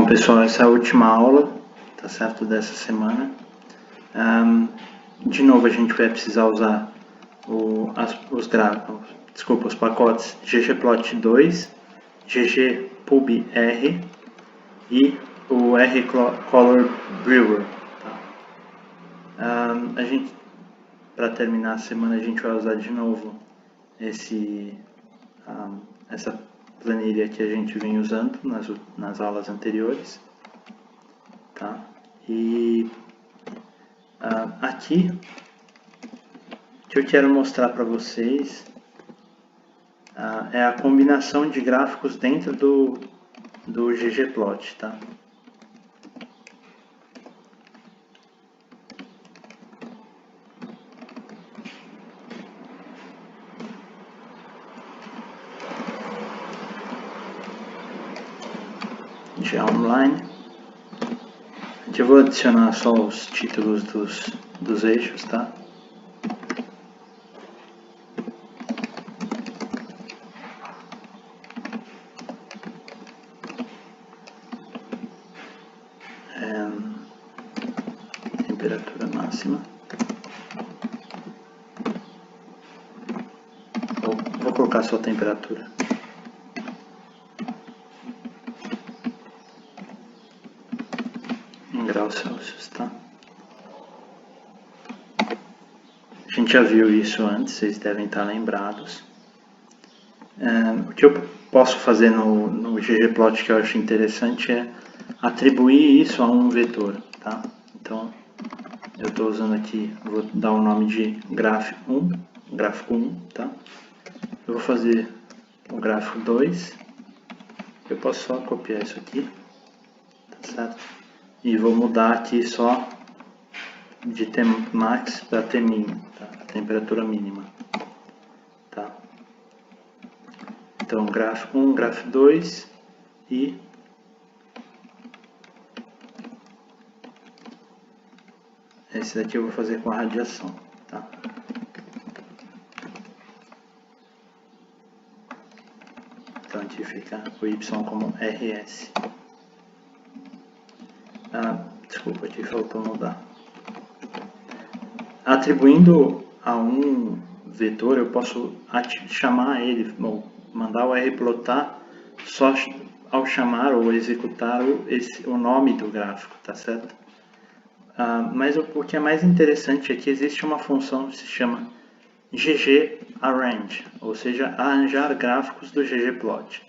Bom, pessoal, essa é a última aula, tá certo, dessa semana. De novo, a gente vai precisar usar os pacotes ggplot2, ggpub-r e o rcolor-brewer. Tá? Para terminar a semana, a gente vai usar de novo essa planilha que a gente vem usando nas aulas anteriores, tá? E aqui o que eu quero mostrar para vocês é a combinação de gráficos dentro do ggplot, tá? Já online. Eu vou adicionar só os títulos dos eixos, tá? Temperatura máxima. Vou colocar só a temperatura. Em graus Celsius, tá? A gente já viu isso antes, vocês devem estar lembrados. O que eu posso fazer no ggplot que eu acho interessante é atribuir isso a um vetor, tá? Então, eu estou usando aqui, vou dar o nome de gráfico 1, tá? Eu vou fazer o gráfico 2, eu posso só copiar isso aqui, tá certo? E vou mudar aqui só de Tmax para Tmin, tá? A temperatura mínima, tá? Então, gráfico 1, gráfico 2 e esse daqui eu vou fazer com a radiação, tá? Então aqui fica o Y como RS. Desculpa, aqui faltou mudar. Atribuindo a um vetor, eu posso chamar ele, mandar o rplotar só ao chamar ou executar o nome do gráfico, tá certo? Mas o que é mais interessante é que existe uma função que se chama ggArrange, ou seja, arranjar gráficos do ggplot,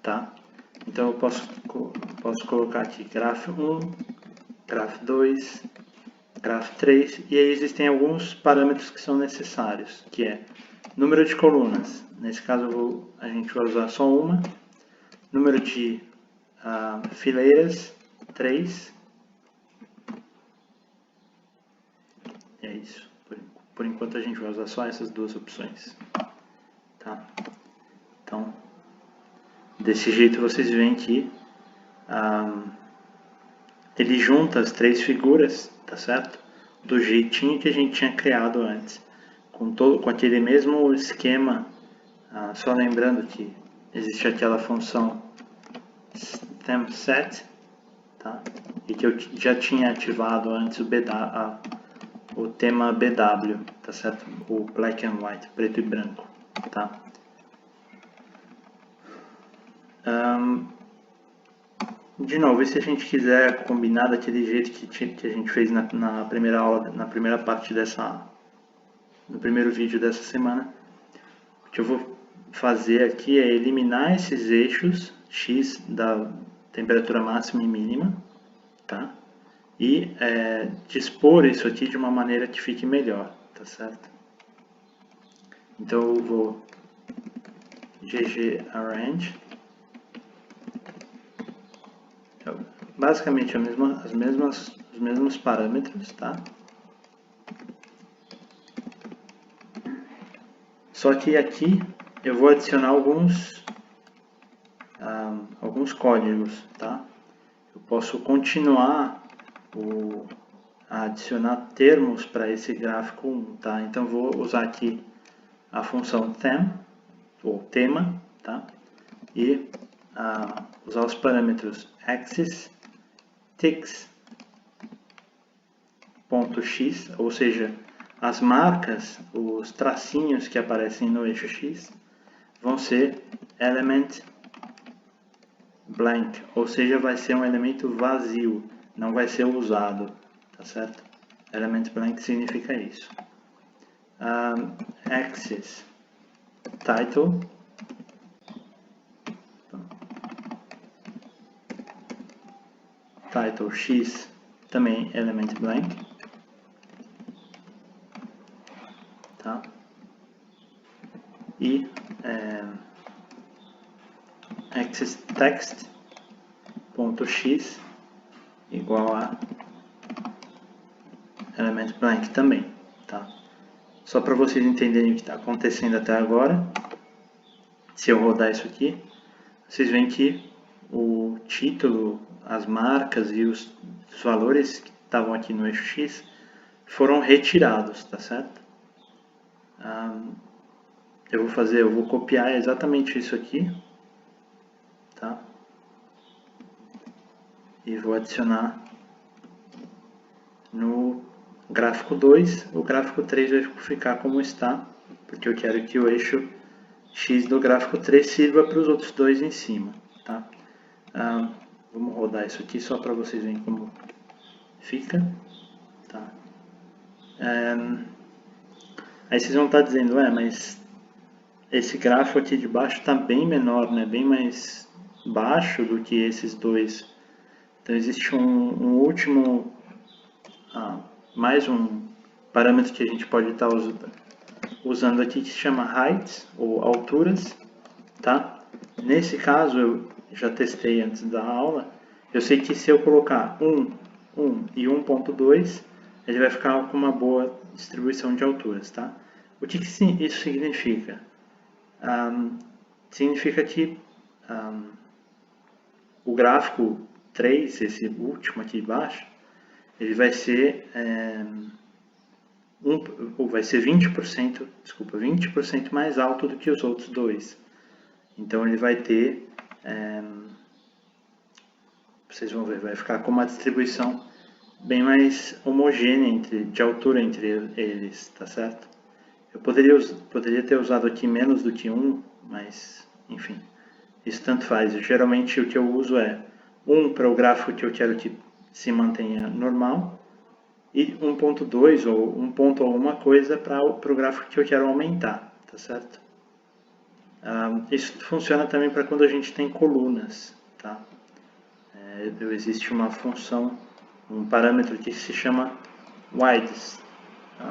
tá? Então eu posso colocar aqui gráfico 1, gráfico 2, gráfico 3, e aí existem alguns parâmetros que são necessários, que é número de colunas, nesse caso a gente vai usar só uma, número de fileiras, 3, e é isso. Por enquanto a gente vai usar só essas duas opções, tá? Então, desse jeito vocês veem que ele junta as três figuras, tá certo? Do jeitinho que a gente tinha criado antes, com aquele mesmo esquema, só lembrando que existe aquela função temset, tá? E que eu já tinha ativado antes o tema BW, tá certo? O black and white, preto e branco, tá? De novo, e se a gente quiser combinar daquele jeito que a gente fez na primeira aula, na primeira parte no primeiro vídeo dessa semana, o que eu vou fazer aqui é eliminar esses eixos X da temperatura máxima e mínima, tá? E dispor isso aqui de uma maneira que fique melhor, tá certo? Então eu vou ggArrange, basicamente os mesmos parâmetros, tá? Só que aqui eu vou adicionar alguns códigos, tá? Eu posso continuar a adicionar termos para esse gráfico 1, tá? Então vou usar aqui a função them, ou tema, tá? E usar os parâmetros axis, tix.x, ou seja, as marcas, os tracinhos que aparecem no eixo x, vão ser element blank, ou seja, vai ser um elemento vazio, não vai ser usado, tá certo? Element blank significa isso. Axis title, title x também element blank, tá? E axis text ponto x igual a element blank também, tá? Só para vocês entenderem o que está acontecendo até agora, se eu rodar isso aqui, vocês veem que o título, as marcas e os valores que estavam aqui no eixo x foram retirados, tá certo? Eu vou copiar exatamente isso aqui, tá? E vou adicionar no gráfico 2, o gráfico 3 vai ficar como está, porque eu quero que o eixo x do gráfico 3 sirva para os outros dois em cima, tá? Vamos rodar isso aqui só para vocês verem como fica, tá? Aí vocês vão estar dizendo, mas esse gráfico aqui de baixo está bem menor, né? Bem mais baixo do que esses dois. Então existe um último, mais um parâmetro que a gente pode estar usando aqui que se chama height, ou alturas, tá? Nesse caso eu já testei antes da aula, eu sei que se eu colocar 1 e 1.2, ele vai ficar com uma boa distribuição de alturas, tá? O que isso significa? Significa que o gráfico 3, esse último aqui embaixo, ele vai ser vai ser 20% mais alto do que os outros dois. Então ele vai ter, vocês vão ver, vai ficar com uma distribuição bem mais homogênea de altura entre eles, tá certo? Eu poderia ter usado aqui menos do que 1, mas enfim, isso tanto faz. Geralmente o que eu uso é 1 para o gráfico que eu quero que se mantenha normal e 1.2 ou 1 ponto alguma coisa para o gráfico que eu quero aumentar, tá certo? Isso funciona também para quando a gente tem colunas, tá? Existe uma função, um parâmetro que se chama widths,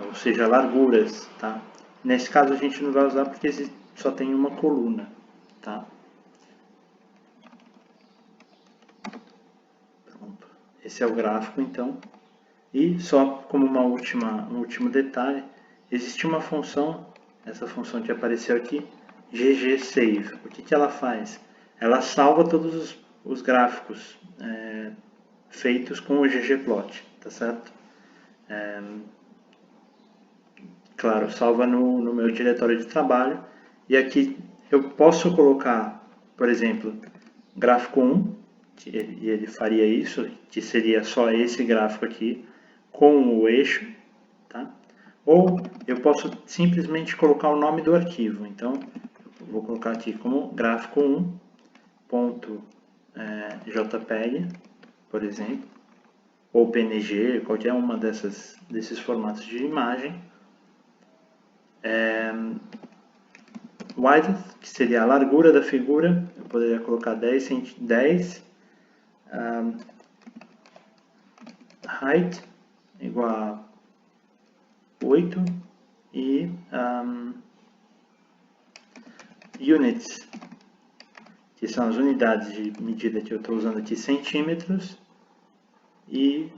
ou seja, larguras, tá? Nesse caso a gente não vai usar porque só tem uma coluna, tá? Pronto. Esse é o gráfico, então. E só como um último detalhe, existe uma função, essa função que apareceu aqui, ggsave. O que ela faz? Ela salva todos os gráficos feitos com o ggplot, tá certo? Claro, salva no meu diretório de trabalho. E aqui eu posso colocar, por exemplo, gráfico 1, e ele faria isso, que seria só esse gráfico aqui, com o eixo, tá? Ou eu posso simplesmente colocar o nome do arquivo. Então, eu vou colocar aqui como gráfico 1.jpg, por exemplo, ou PNG, qualquer uma desses formatos de imagem. Width, que seria a largura da figura, eu poderia colocar 10. Height, igual a 8. E units, que são as unidades de medida que eu estou usando aqui, centímetros. E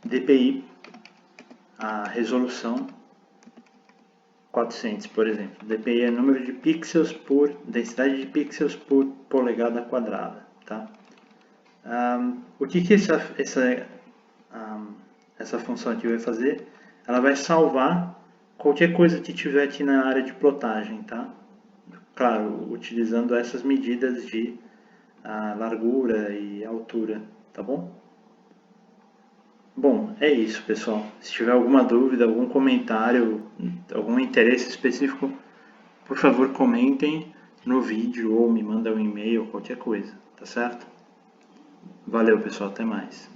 dpi, a resolução 400, por exemplo. dpi é número de pixels por densidade de pixels por polegada quadrada, tá? O que essa função aqui vai fazer? Ela vai salvar qualquer coisa que tiver aqui na área de plotagem, tá? Claro, utilizando essas medidas de a largura e a altura, tá bom? Bom, é isso, pessoal. Se tiver alguma dúvida, algum comentário, algum interesse específico, por favor, comentem no vídeo ou me mandem um e-mail, qualquer coisa, tá certo? Valeu, pessoal, até mais.